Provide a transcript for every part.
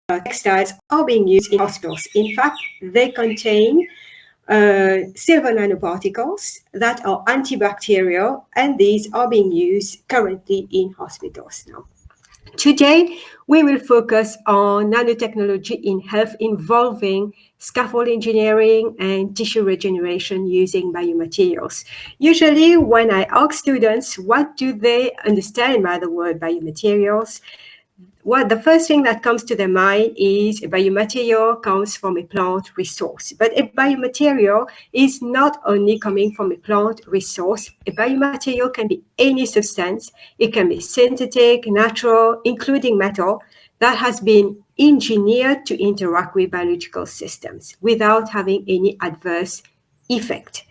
textiles are being used in hospitals. In fact, they contain silver nanoparticles that are antibacterial, and these are being used currently in hospitals now. Today, we will focus on nanotechnology in health involving scaffold engineering and tissue regeneration using biomaterials. Usually, when I ask students what do they understand by the word biomaterials, the first thing that comes to their mind is a biomaterial comes from a plant resource. But a biomaterial is not only coming from a plant resource. A biomaterial can be any substance. It can be synthetic, natural, including metal, that has been engineered to interact with biological systems without having any adverse effect.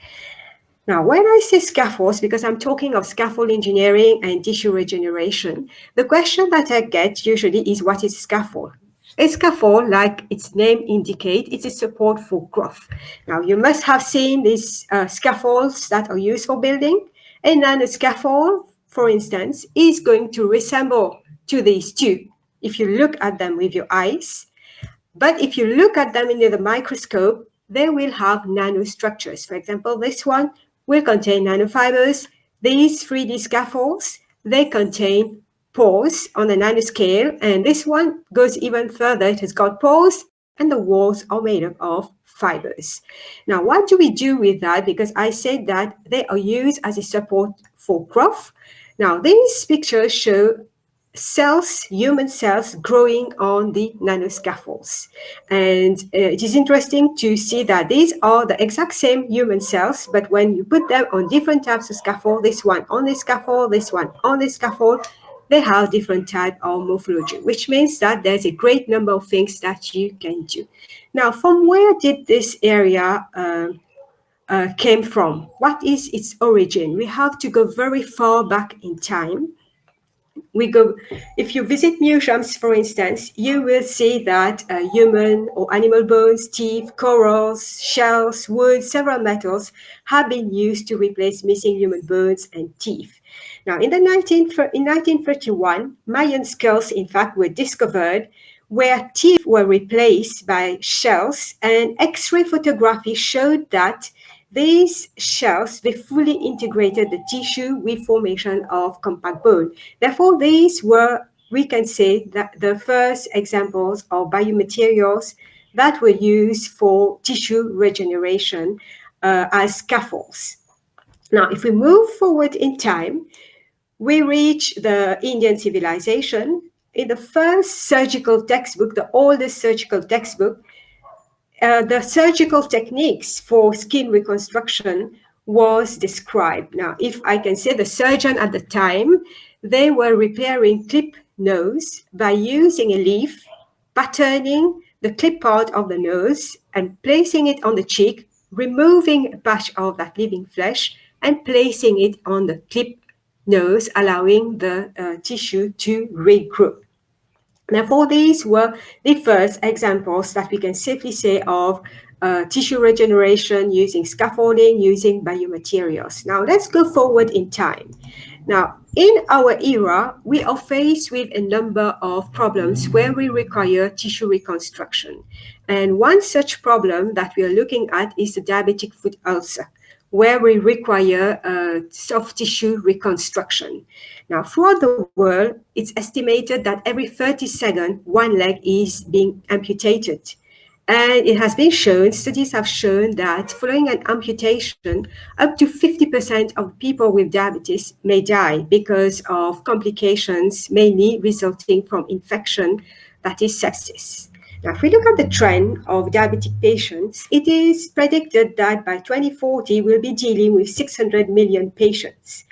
Now, when I say scaffolds, because I'm talking of scaffold engineering and tissue regeneration, the question that I get usually is, what is a scaffold? A scaffold, like its name indicates, it's a support for growth. Now, you must have seen these scaffolds that are used for building. A nanoscaffold, for instance, is going to resemble to these two if you look at them with your eyes. But if you look at them under the microscope, they will have nanostructures. For example, this one will contain nanofibers. These 3D scaffolds, they contain pores on a nanoscale, and this one goes even further. It has got pores, and the walls are made up of fibers. Now, what do we do with that? Because I said that they are used as a support for growth. Now, these pictures show cells, human cells, growing on the nanoscaffolds. And it is interesting to see that these are the exact same human cells, but when you put them on different types of scaffold, this one on this scaffold, this one on this scaffold, they have different type of morphology, which means that there's a great number of things that you can do. Now, from where did this area came from? What is its origin? We have to go very far back in time. If you visit museums, for instance, you will see that human or animal bones, teeth, corals, shells, wood, several metals have been used to replace missing human bones and teeth. Now, in 1931, Mayan skulls, in fact, were discovered where teeth were replaced by shells, and X-ray photography showed that these shells, they fully integrated the tissue with formation of compact bone. Therefore, these were, we can say, that the first examples of biomaterials that were used for tissue regeneration as scaffolds. Now, if we move forward in time, we reach the Indian civilization. In the first surgical textbook, the oldest surgical textbook, the surgical techniques for skin reconstruction was described. Now, if I can say, the surgeon at the time, they were repairing clip nose by using a leaf, patterning the clip part of the nose and placing it on the cheek, removing a patch of that living flesh and placing it on the clip nose, allowing the tissue to regrow. Therefore, these were the first examples that we can safely say of tissue regeneration using scaffolding, using biomaterials. Now, let's go forward in time. Now, in our era, we are faced with a number of problems where we require tissue reconstruction. And one such problem that we are looking at is the diabetic foot ulcer, where we require soft tissue reconstruction. Now, throughout the world, it's estimated that every 30 seconds, one leg is being amputated. And it has been shown, studies have shown that following an amputation, up to 50% of people with diabetes may die because of complications, mainly resulting from infection, that is sepsis. Now, if we look at the trend of diabetic patients, it is predicted that by 2040, we'll be dealing with 600 million patients.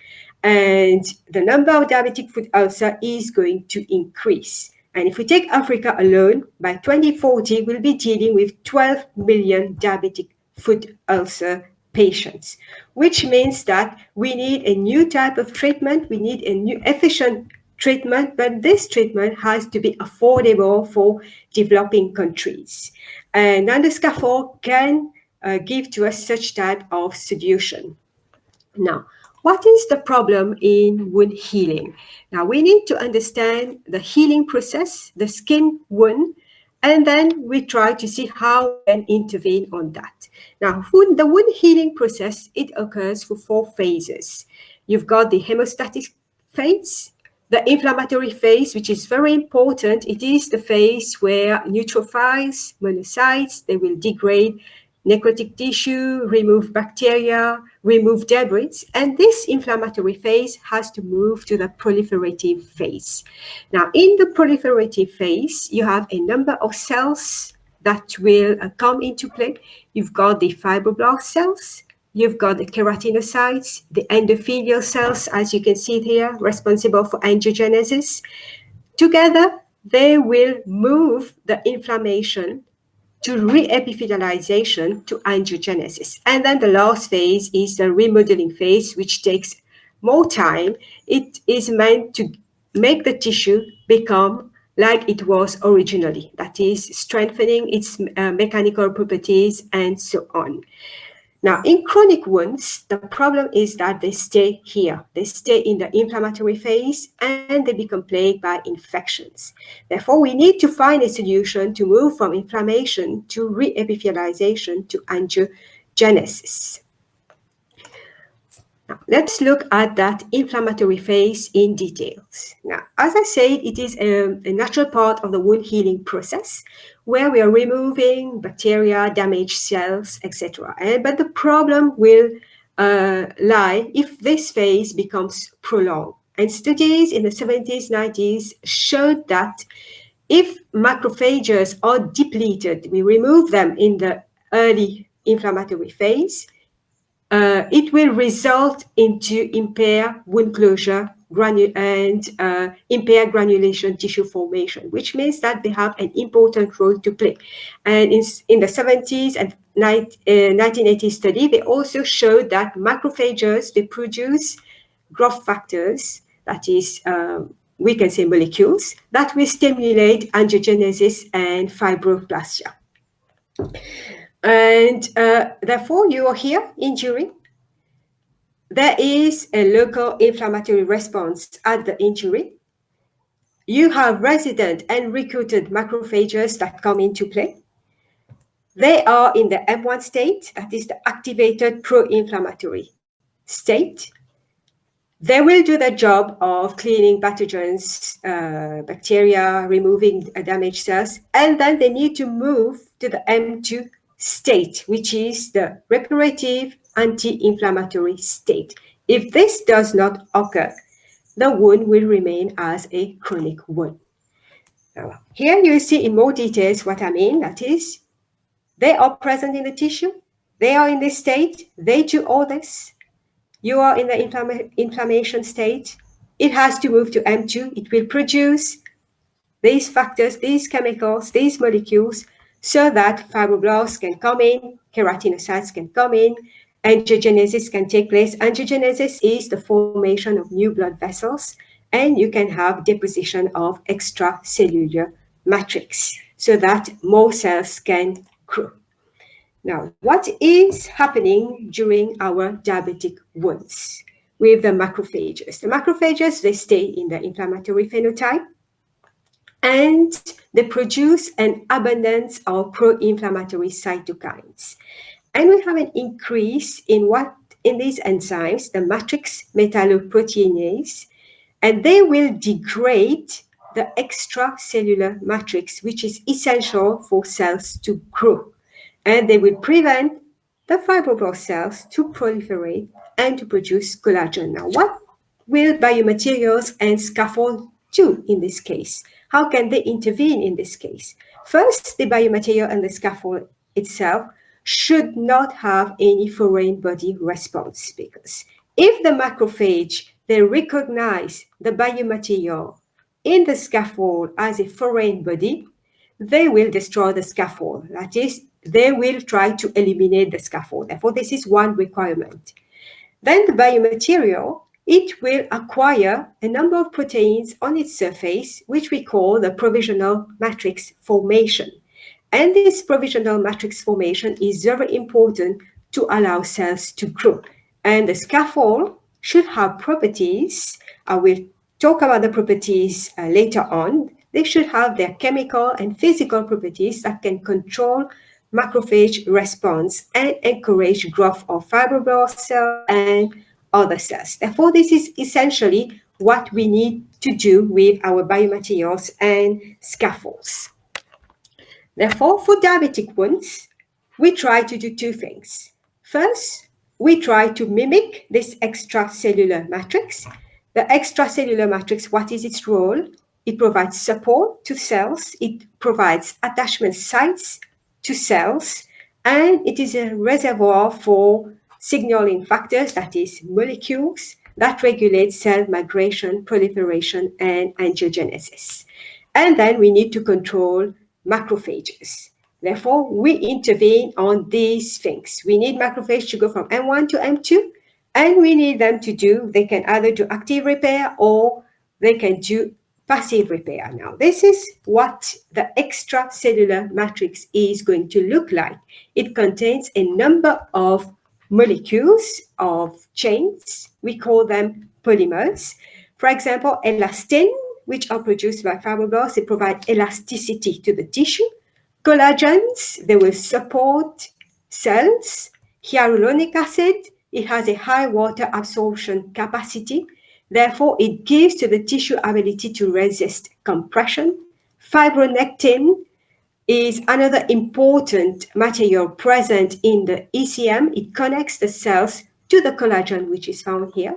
And the number of diabetic foot ulcer is going to increase. And if we take Africa alone, by 2040, we'll be dealing with 12 million diabetic foot ulcer patients, which means that we need a new type of treatment. We need a new efficient treatment, but this treatment has to be affordable for developing countries. And nanoscaffold can give to us such type of solution. Now, what is the problem in wound healing? Now, we need to understand the healing process, the skin wound, And then we try to see how we can intervene on that. Now, the wound healing process, it occurs for 4 phases. You've got the hemostatic phase, the inflammatory phase, which is very important. It is the phase where neutrophils, monocytes, they will degrade necrotic tissue, remove bacteria, remove debris. And this inflammatory phase has to move to the proliferative phase. Now, in the proliferative phase, you have a number of cells that will come into play. You've got the fibroblast cells, you've got the keratinocytes, the endothelial cells, as you can see here, responsible for angiogenesis. Together, they will move the inflammation to re-epithelialization to angiogenesis. And then the last phase is the remodeling phase, which takes more time. It is meant to make the tissue become like it was originally, that is, strengthening its mechanical properties and so on. Now, in chronic wounds, the problem is that they stay here. They stay in the inflammatory phase and they become plagued by infections. Therefore, we need to find a solution to move from inflammation to re-epithelialization to angiogenesis. Now, let's look at that inflammatory phase in details. Now, as I said, it is a natural part of the wound healing process where we are removing bacteria, damaged cells, etc. But the problem will lie if this phase becomes prolonged. And studies in the 70s, 90s showed that if macrophages are depleted, we remove them in the early inflammatory phase, it will result into impaired wound closure and impaired granulation tissue formation, which means that they have an important role to play. And in the 70s and 1980s study, they also showed that macrophages, they produce growth factors, that is, we can say molecules, that will stimulate angiogenesis and fibroblastia. And therefore, you are here injury. There is a local inflammatory response at the injury. You have resident and recruited macrophages that come into play. They are in the M1 state, that is the activated pro-inflammatory state. They will do the job of cleaning pathogens, bacteria, removing damaged cells, and then they need to move to the M2 state, which is the reparative anti-inflammatory state. If this does not occur, the wound will remain as a chronic wound. Now, here you see in more details what I mean. That is, they are present in the tissue, they are in this state, they do all this. You are in the inflammation state. It has to move to M2. It will produce these factors, these chemicals, these molecules, so that fibroblasts can come in, keratinocytes can come in, angiogenesis can take place. Angiogenesis is the formation of new blood vessels, and you can have deposition of extracellular matrix so that more cells can grow. Now, what is happening during our diabetic wounds with the macrophages? The macrophages, they stay in the inflammatory phenotype and they produce an abundance of pro-inflammatory cytokines. And we have an increase in these enzymes, the matrix metalloproteinase, and they will degrade the extracellular matrix, which is essential for cells to grow. And they will prevent the fibroblast cells to proliferate and to produce collagen. Now, what will biomaterials and scaffold do in this case? How can they intervene in this case? First, the biomaterial and the scaffold itself should not have any foreign body response, because if the macrophage, they recognize the biomaterial in the scaffold as a foreign body, they will destroy the scaffold. That is, they will try to eliminate the scaffold. Therefore, this is one requirement. Then the biomaterial, it will acquire a number of proteins on its surface, which we call the provisional matrix formation. And this provisional matrix formation is very important to allow cells to grow. And the scaffold should have properties. I will talk about the properties later on. they should have their chemical and physical properties that can control macrophage response and encourage growth of fibroblast cells and other cells. Therefore, this is essentially what we need to do with our biomaterials and scaffolds. Therefore, for diabetic wounds, we try to do two things. First, we try to mimic this extracellular matrix. The extracellular matrix, what is its role? It provides support to cells, it provides attachment sites to cells, and it is a reservoir for signaling factors, that is, molecules that regulate cell migration, proliferation, and angiogenesis. And then we need to control macrophages. Therefore, we intervene on these things. We need macrophages to go from M1 to M2, and we need them to do, they can either do active repair or they can do passive repair. Now, this is what the extracellular matrix is going to look like. It contains a number of molecules, of chains. We call them polymers. For example, elastin, which are produced by fibroblasts, they provide elasticity to the tissue. Collagens, they will support cells. Hyaluronic acid, it has a high water absorption capacity. Therefore, it gives to the tissue ability to resist compression. Fibronectin is another important material present in the ECM. It connects the cells to the collagen, which is found here.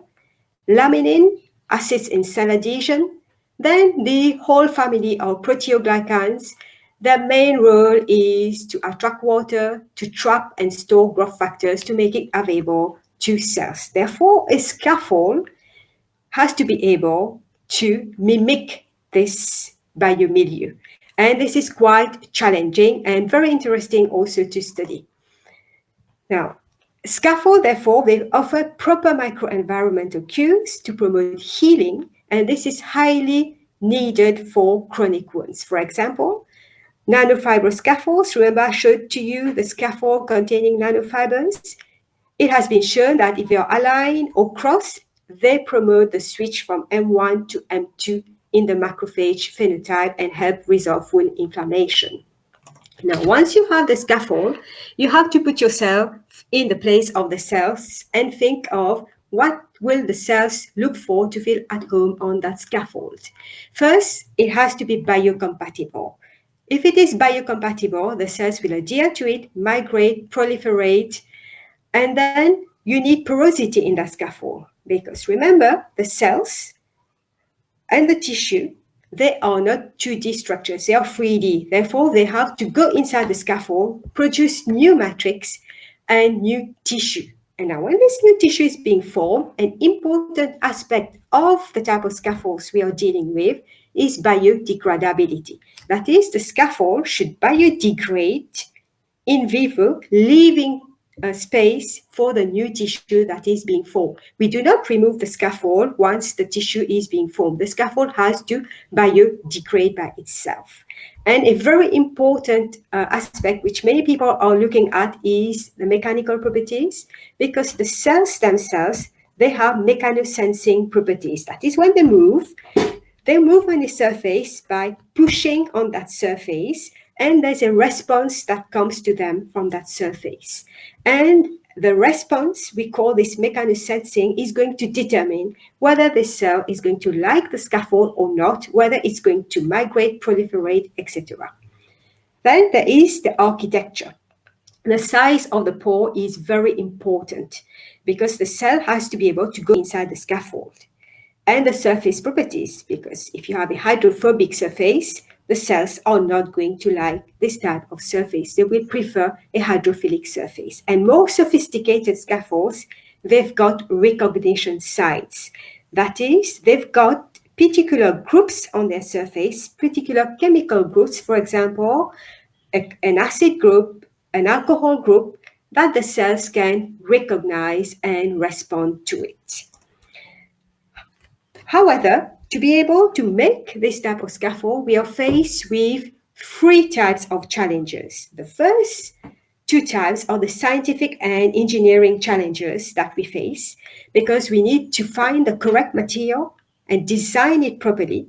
Laminin assists in cell adhesion. Then the whole family of proteoglycans, their main role is to attract water, to trap and store growth factors to make it available to cells. Therefore, a scaffold has to be able to mimic this biomilieu. And this is quite challenging and very interesting also to study. Now, scaffold, therefore, they offer proper microenvironmental cues to promote healing, and this is highly needed for chronic wounds. For example, nanofiber scaffolds. Remember, I showed to you the scaffold containing nanofibers. It has been shown that if they are aligned or crossed, they promote the switch from M1 to M2 in the macrophage phenotype and help resolve wound inflammation. Now, once you have the scaffold, you have to put yourself in the place of the cells and think of what will the cells look for to feel at home on that scaffold. First, it has to be biocompatible. If it is biocompatible, the cells will adhere to it, migrate, proliferate, and then you need porosity in that scaffold. Because remember, the cells and the tissue, they are not 2D structures, they are 3D. Therefore, they have to go inside the scaffold, produce new matrix and new tissue. And now when this new tissue is being formed, an important aspect of the type of scaffolds we are dealing with is biodegradability. That is, the scaffold should biodegrade in vivo, leaving space for the new tissue that is being formed. We do not remove the scaffold once the tissue is being formed. The scaffold has to biodegrade by itself. And a very important aspect which many people are looking at is the mechanical properties, because the cells themselves, they have mechanosensing properties. That is, when they move on a surface by pushing on that surface, and there's a response that comes to them from that surface. And the response, we call this mechanosensing, is going to determine whether the cell is going to like the scaffold or not, whether it's going to migrate, proliferate, etc. Then there is the architecture. The size of the pore is very important because the cell has to be able to go inside the scaffold. And the surface properties, because if you have a hydrophobic surface, the cells are not going to like this type of surface. They will prefer a hydrophilic surface. And more sophisticated scaffolds, they've got recognition sites. That is, they've got particular groups on their surface, particular chemical groups, for example, an acid group, an alcohol group, that the cells can recognize and respond to it. However, to be able to make this type of scaffold, we are faced with three types of challenges. The first two types are the scientific and engineering challenges that we face, because we need to find the correct material and design it properly.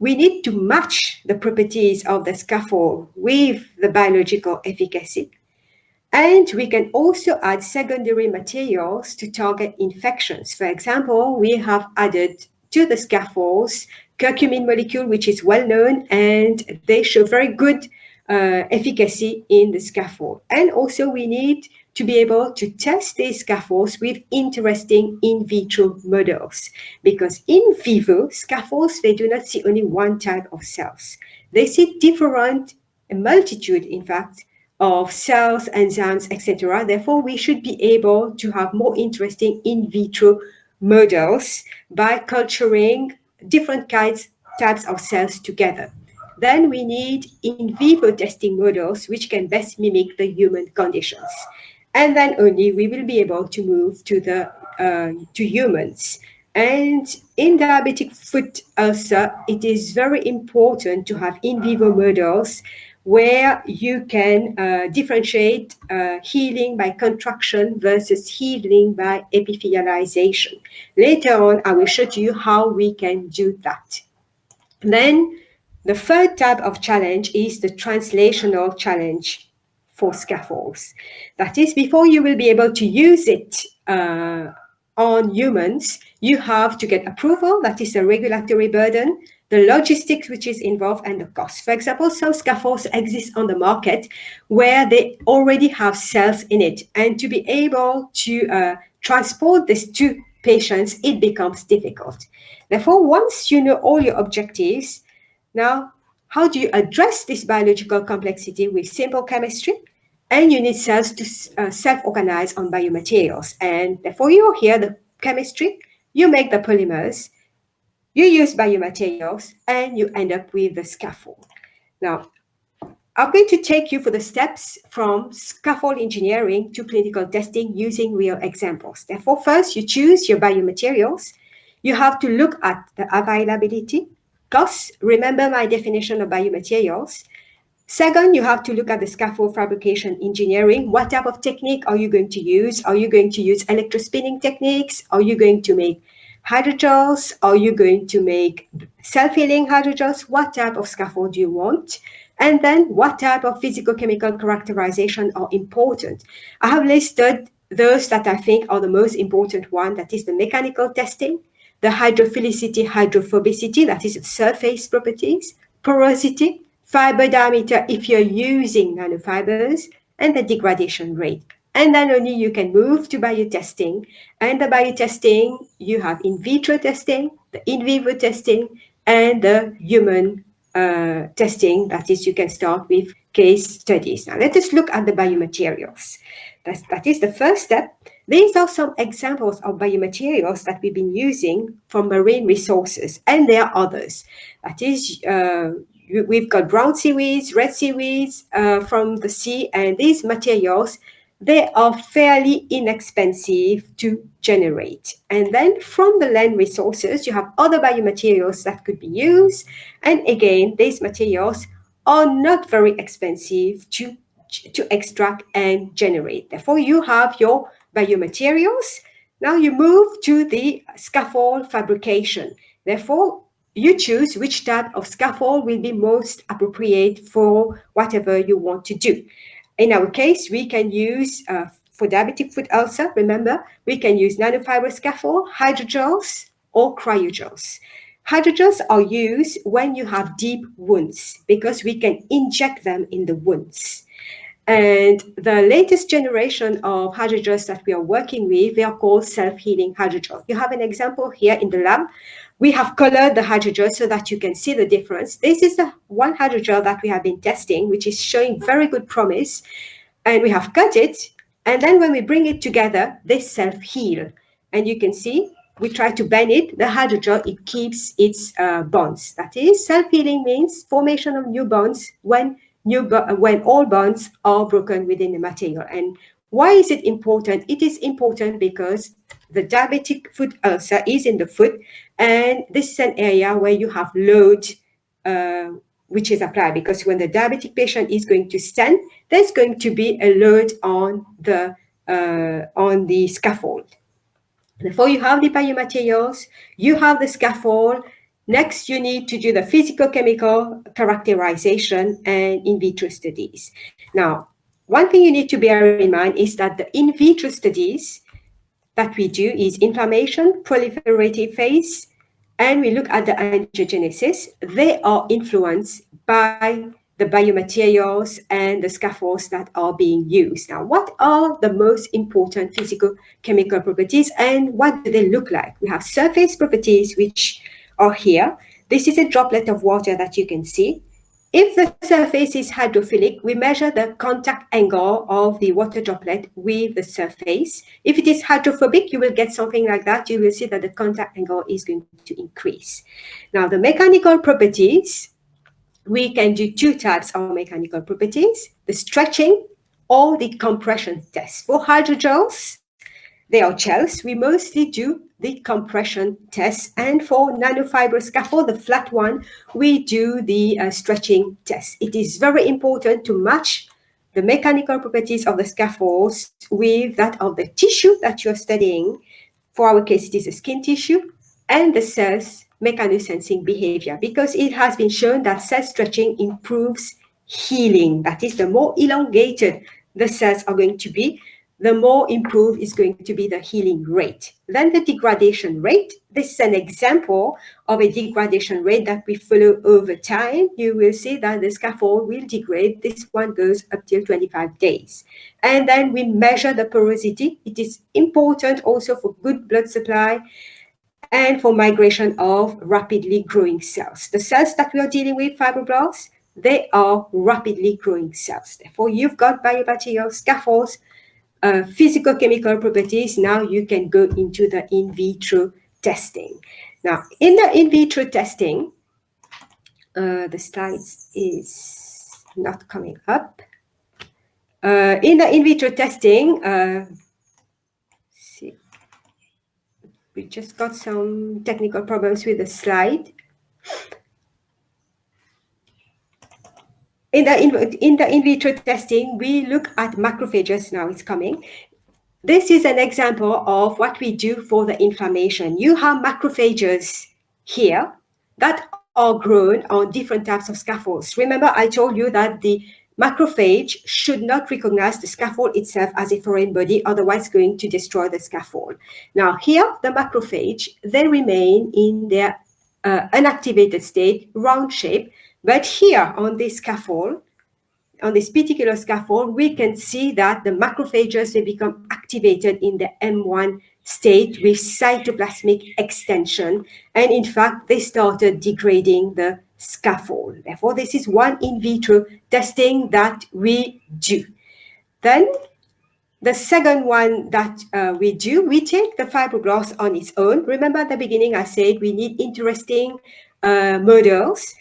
we need to match the properties of the scaffold with the biological efficacy. And we can also add secondary materials to target infections. For example, we have added to the scaffolds curcumin molecule, which is well known, and they show very good efficacy in the scaffold. And also we need to be able to test these scaffolds with interesting in vitro models, because in vivo scaffolds, they do not see only one type of cells. They see different, a multitude, in fact, of cells, enzymes, etc. Therefore, we should be able to have more interesting in vitro models by culturing different types of cells together. Then we need in vivo testing models which can best mimic the human conditions. And then only we will be able to move to humans. And in diabetic foot ulcer, it is very important to have in vivo models where you can differentiate healing by contraction versus healing by epithelialization. Later on, I will show you how we can do that. Then the third type of challenge is the translational challenge for scaffolds. That is, before you will be able to use it on humans, you have to get approval, that is a regulatory burden, the logistics which is involved, and the cost. For example, some scaffolds exist on the market where they already have cells in it, and to be able to transport this to patients, it becomes difficult. Therefore, once you know all your objectives, now how do you address this biological complexity with simple chemistry? And you need cells to self-organize on biomaterials. And therefore, you hear the chemistry, you make the polymers, you use biomaterials, and you end up with the scaffold. Now, I'm going to take you for the steps from scaffold engineering to clinical testing using real examples. Therefore, first, you choose your biomaterials. You have to look at the availability, costs. Remember my definition of biomaterials. Second, you have to look at the scaffold fabrication engineering. What type of technique are you going to use? Are you going to use electrospinning techniques? Are you going to make hydrogels? Are you going to make self-healing hydrogels? What type of scaffold do you want? And then what type of physical-chemical characterization are important? I have listed those that I think are the most important one. That is the mechanical testing, the hydrophilicity, hydrophobicity, that is surface properties, porosity, fiber diameter if you're using nanofibers, and the degradation rate. And then only you can move to biotesting. And the biotesting, you have in vitro testing, the in vivo testing, and the human testing. That is, you can start with case studies. Now let us look at the biomaterials. That is the first step. These are some examples of biomaterials that we've been using from marine resources, and there are others. That is, we've got brown seaweeds, red seaweeds from the sea, and these materials, they are fairly inexpensive to generate. And then from the land resources, you have other biomaterials that could be used. And again, these materials are not very expensive to extract and generate. Therefore, you have your biomaterials. Now you move to the scaffold fabrication. Therefore, you choose which type of scaffold will be most appropriate for whatever you want to do. In our case, we can use, for diabetic foot ulcer, remember, we can use nanofiber scaffold, hydrogels, or cryogels. Hydrogels are used when you have deep wounds because we can inject them in the wounds. And the latest generation of hydrogels that we are working with, they are called self-healing hydrogels. You have an example here in the lab. We have colored the hydrogel so that you can see the difference. This is the one hydrogel that we have been testing, which is showing very good promise. And we have cut it. And then when we bring it together, they self-heal. And you can see, we try to bend it. The hydrogel, it keeps its bonds. That is, self-healing means formation of new bonds when all bonds are broken within the material. And why is it important? It is important because the diabetic foot ulcer is in the foot, and this is an area where you have load which is applied, because when the diabetic patient is going to stand, there's going to be a load on the scaffold. Therefore, you have the biomaterials, you have the scaffold. Next, you need to do the physicochemical characterization and in vitro studies. Now, one thing you need to bear in mind is that the in vitro studies that we do is inflammation, proliferative phase, and we look at the angiogenesis. They are influenced by the biomaterials and the scaffolds that are being used. Now, what are the most important physical chemical properties and what do they look like? We have surface properties, which are here. This is a droplet of water that you can see. If the surface is hydrophilic, we measure the contact angle of the water droplet with the surface. If it is hydrophobic, you will get something like that. You will see that the contact angle is going to increase. Now, the mechanical properties, we can do two types of mechanical properties, the stretching or the compression test. For hydrogels, they are gels. We mostly do the compression test. And for nanofiber scaffold, the flat one, we do the stretching test. It is very important to match the mechanical properties of the scaffolds with that of the tissue that you're studying. For our case, it is a skin tissue and the cell's mechanosensing behavior, because it has been shown that cell stretching improves healing. That is, the more elongated the cells are going to be, the more improved is going to be the healing rate. Then the degradation rate. This is an example of a degradation rate that we follow over time. You will see that the scaffold will degrade. This one goes up till 25 days. And then we measure the porosity. It is important also for good blood supply and for migration of rapidly growing cells. The cells that we are dealing with, fibroblasts, they are rapidly growing cells. Therefore, you've got biomaterials, scaffolds, physical chemical properties. Now you can go into the in vitro testing. Now, in the in vitro testing, the slides is not coming up. In the in vitro testing, see, we just got some technical problems with the slide. In the in vitro testing, we look at macrophages. Now it's coming. This is an example of what we do for the inflammation. You have macrophages here that are grown on different types of scaffolds. Remember, I told you that the macrophage should not recognize the scaffold itself as a foreign body, otherwise going to destroy the scaffold. Now here, the macrophage, they remain in their unactivated state, round shape, but here on this scaffold, on this particular scaffold, we can see that the macrophages, they become activated in the M1 state with cytoplasmic extension. And in fact, they started degrading the scaffold. Therefore, this is one in vitro testing that we do. Then the second one that we do, we take the fibroblast on its own. Remember at the beginning, I said we need interesting models.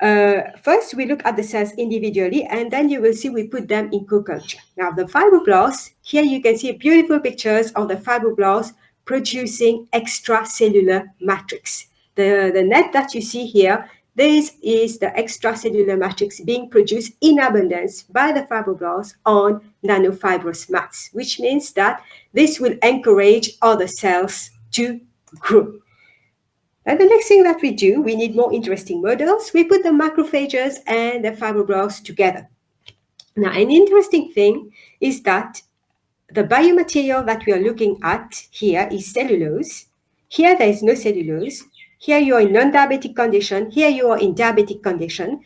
First, we look at the cells individually, and then you will see we put them in co-culture. Now, the fibroblasts, here you can see beautiful pictures of the fibroblasts producing extracellular matrix. The net that you see here, this is the extracellular matrix being produced in abundance by the fibroblasts on nanofibrous mats, which means that this will encourage other cells to grow. And the next thing that we do, we need more interesting models. We put the macrophages and the fibroblasts together. Now, an interesting thing is that the biomaterial that we are looking at here is cellulose. Here, there is no cellulose. Here, you are in non-diabetic condition. Here, you are in diabetic condition.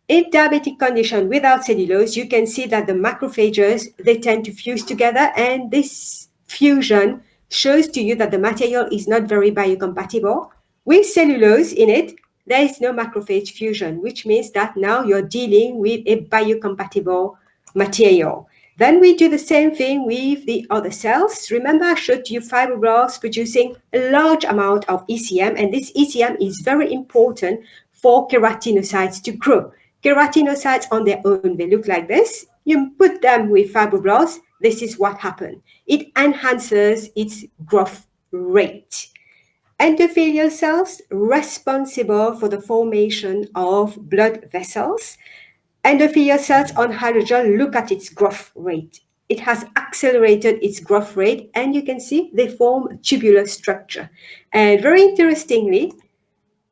In diabetic condition without cellulose, you can see that the macrophages, they tend to fuse together, and this fusion shows to you that the material is not very biocompatible. With cellulose in it, there is no macrophage fusion, which means that now you're dealing with a biocompatible material. Then we do the same thing with the other cells. Remember, I showed you fibroblasts producing a large amount of ECM, and this ECM is very important for keratinocytes to grow. Keratinocytes on their own, they look like this. You put them with fibroblasts, this is what happens. It enhances its growth rate. Endothelial cells responsible for the formation of blood vessels. Endothelial cells on hydrogel, look at its growth rate. It has accelerated its growth rate, and you can see they form a tubular structure. And very interestingly,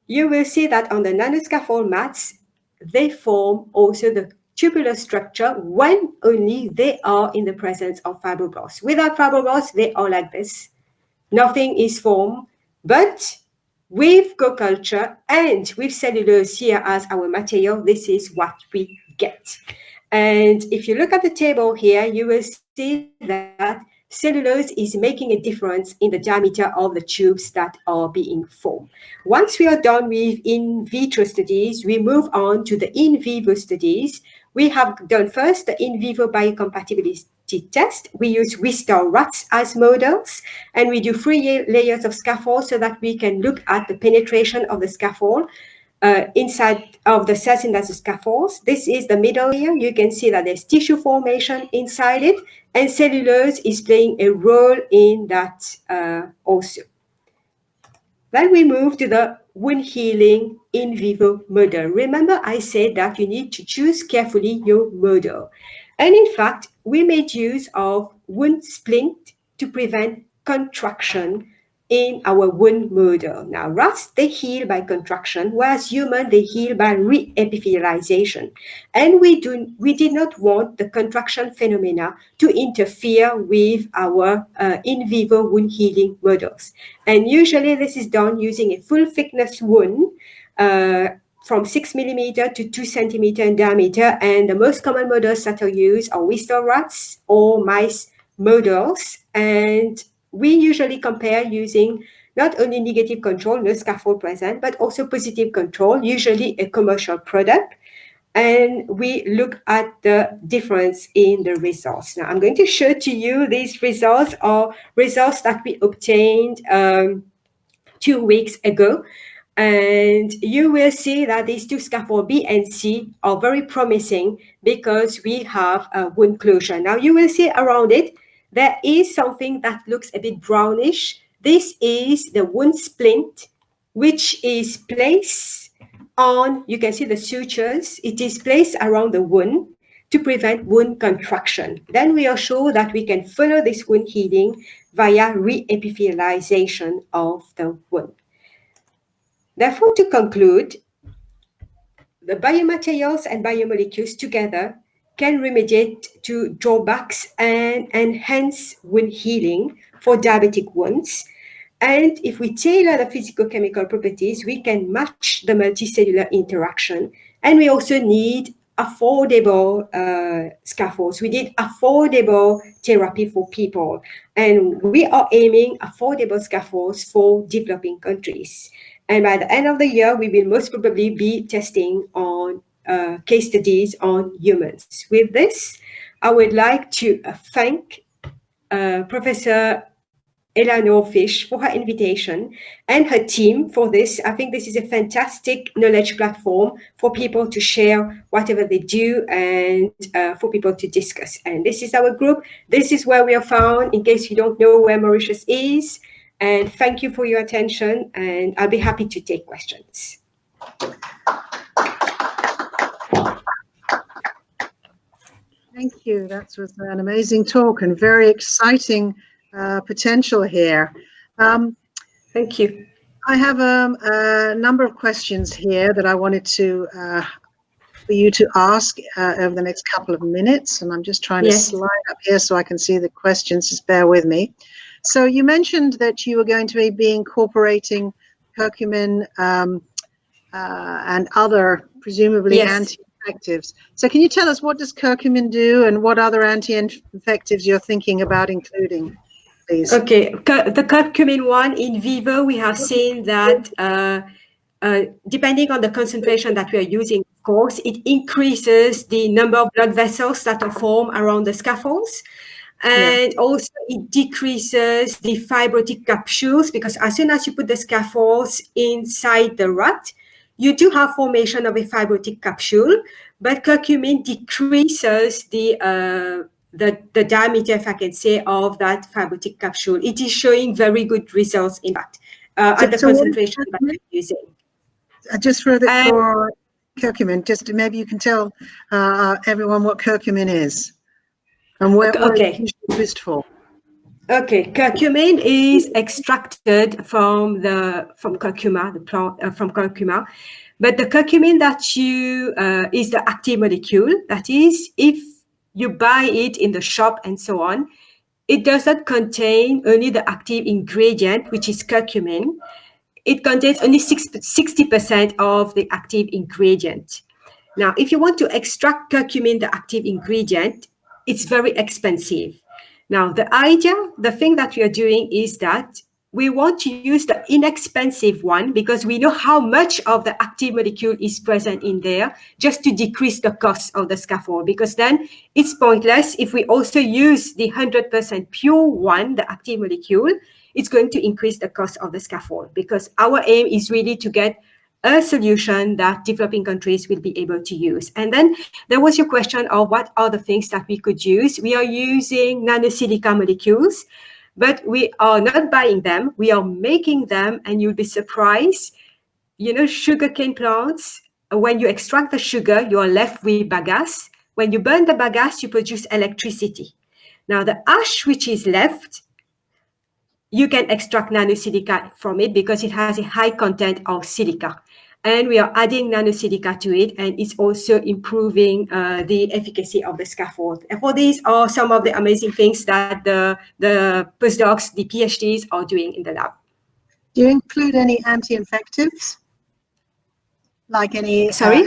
you will see that on the nanoscaffold mats, they form also the tubular structure when only they are in the presence of fibroblasts. Without fibroblasts, they are like this. Nothing is formed, but with co-culture and with cellulose here as our material, this is what we get. And if you look at the table here, you will see that cellulose is making a difference in the diameter of the tubes that are being formed. Once we are done with in vitro studies, we move on to the in vivo studies. We have done first the in vivo biocompatibility test. We use Wistar rats as models, and we do 3 layers of scaffold so that we can look at the penetration of the scaffold inside of the cells in the scaffolds. This is the middle layer. You can see that there's tissue formation inside it, and cellulose is playing a role in that also. Then we move to the wound healing in vivo model. Remember, I said that you need to choose carefully your model. And in fact, we made use of wound splint to prevent contraction in our wound model. Now, rats, they heal by contraction, whereas humans, they heal by re-epithelialization. And we did not want the contraction phenomena to interfere with our in vivo wound healing models. And usually this is done using a full thickness wound from 6 millimeter to 2 centimeter in diameter. And the most common models that are used are Wistar rats or mice models. And we usually compare using not only negative control, no scaffold present, but also positive control, usually a commercial product. And we look at the difference in the results. Now, I'm going to show to you these results are results that we obtained 2 weeks ago. And you will see that these 2 scaffold B and C are very promising because we have a wound closure. Now, you will see around it, there is something that looks a bit brownish. This is the wound splint, which is placed on, you can see the sutures, it is placed around the wound to prevent wound contraction. Then we are sure that we can follow this wound healing via re-epithelialization of the wound. Therefore, to conclude, the biomaterials and biomolecules together can remediate to drawbacks and enhance wound healing for diabetic wounds. And if we tailor the physicochemical properties, we can match the multicellular interaction. And we also need affordable scaffolds. We need affordable therapy for people. And we are aiming affordable scaffolds for developing countries. And by the end of the year, we will most probably be testing on case studies on humans. With this, I would like to thank Professor Eleanor Fish for her invitation and her team for this. I think this is a fantastic knowledge platform for people to share whatever they do and for people to discuss. And this is our group. This is where we are found in case you don't know where Mauritius is. And thank you for your attention, and I'll be happy to take questions. Thank you. That was an amazing talk and very exciting potential here. Thank you. I have a number of questions here that I wanted to for you to ask over the next couple of minutes, and I'm just trying to slide up here so I can see the questions. Just bear with me. So you mentioned that you were going to be incorporating curcumin and other presumably anti-infectives. So can you tell us, what does curcumin do and what other anti-infectives you're thinking about including, please? Okay, the curcumin one in vivo, we have seen that depending on the concentration that we are using, of course, it increases the number of blood vessels that are formed around the scaffolds. And also it decreases the fibrotic capsules, because as soon as you put the scaffolds inside the rat, you do have formation of a fibrotic capsule, but curcumin decreases the diameter, if I can say, of that fibrotic capsule. It is showing very good results, in fact, at the concentration that we're using. Just for curcumin, just maybe you can tell everyone what curcumin is. And where it's used for? Okay, curcumin is extracted from curcuma, the plant from curcuma, but the curcumin that you is the active molecule. That is, if you buy it in the shop and so on, it does not contain only the active ingredient, which is curcumin. It contains only 60% of the active ingredient. Now, if you want to extract curcumin, the active ingredient, it's very expensive. Now, the thing that we are doing is that we want to use the inexpensive one because we know how much of the active molecule is present in there, just to decrease the cost of the scaffold, because then it's pointless if we also use the 100% pure one, the active molecule. It's going to increase the cost of the scaffold, because our aim is really to get a solution that developing countries will be able to use. And then there was your question of what are the things that we could use. We are using nanosilica molecules, but we are not buying them. We are making them, and you'll be surprised. You know, sugarcane plants, when you extract the sugar, you are left with bagasse. When you burn the bagasse, you produce electricity. Now, the ash which is left, you can extract nanosilica from it because it has a high content of silica. And we are adding nanosilica to it, and it's also improving the efficacy of the scaffold. And for these are some of the amazing things that the postdocs, the PhDs are doing in the lab. Do you include any anti-infectives? Like any, Sorry?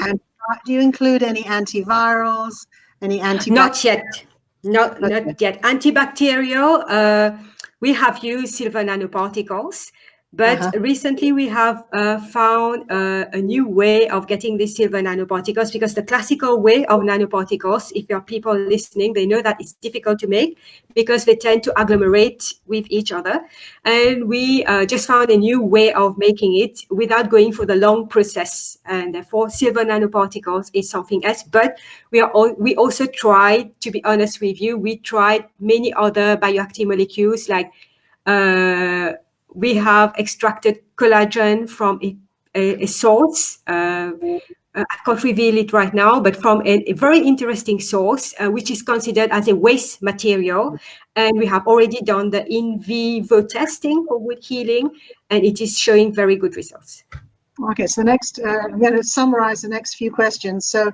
do you include any antivirals, any antibacterial? Not yet. Not yet. Antibacterial, we have used silver nanoparticles, but recently we have found a new way of getting these silver nanoparticles, because the classical way of nanoparticles, if there are people listening, they know that it's difficult to make because they tend to agglomerate with each other. And we just found a new way of making it without going through the long process. And therefore, silver nanoparticles is something else. But we also tried, to be honest with you, we tried many other bioactive molecules, like we have extracted collagen from a source. I can't reveal it right now, but from a very interesting source, which is considered as a waste material. And we have already done the in vivo testing for wound healing, and it is showing very good results. Okay, so next, I'm going to summarize the next few questions. So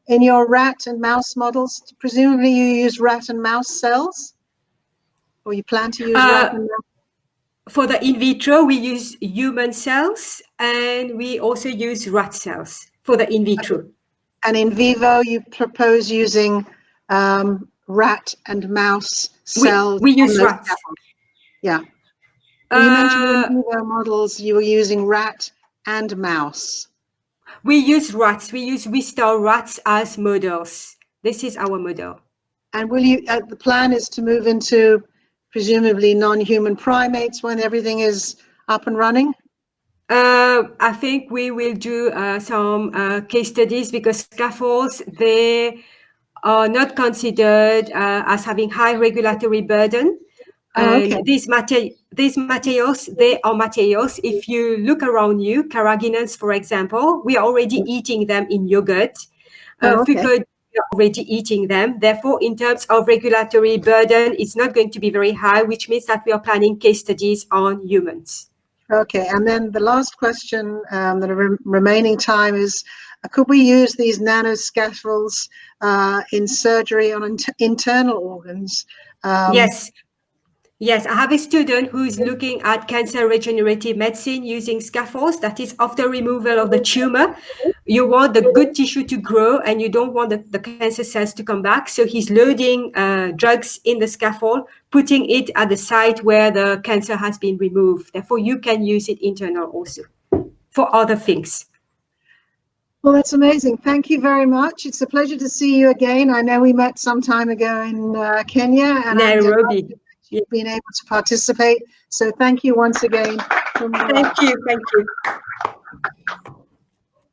in your rat and mouse models, presumably you use rat and mouse cells? Or you plan to use rat and mouse? For the in vitro, we use human cells, and we also use rat cells for the in vitro. And in vivo, you propose using rat and mouse cells? We use rats. Scaffolds. Yeah. You mentioned in vivo models you were using rat and mouse. We use rats. We store rats as models. This is our model. And will you? The plan is to move into presumably non-human primates when everything is up and running? I think we will do some case studies, because scaffolds, they are not considered as having high regulatory burden. And these materials, they are materials. If you look around you, carrageenans, for example, we are already eating them in yogurt. We are already eating them. Therefore, in terms of regulatory burden, it's not going to be very high, which means that we are planning case studies on humans. Okay, and then the last question, the remaining time is, could we use these nanoscaffolds in surgery on internal organs? Yes, I have a student who is looking at cancer regenerative medicine using scaffolds. That is, after removal of the tumor, you want the good tissue to grow and you don't want the cancer cells to come back. So he's loading drugs in the scaffold, putting it at the site where the cancer has been removed. Therefore, you can use it internal also for other things. Well, that's amazing. Thank you very much. It's a pleasure to see you again. I know we met some time ago in Kenya. And Nairobi. You've been able to participate. So thank you once again. Thank you.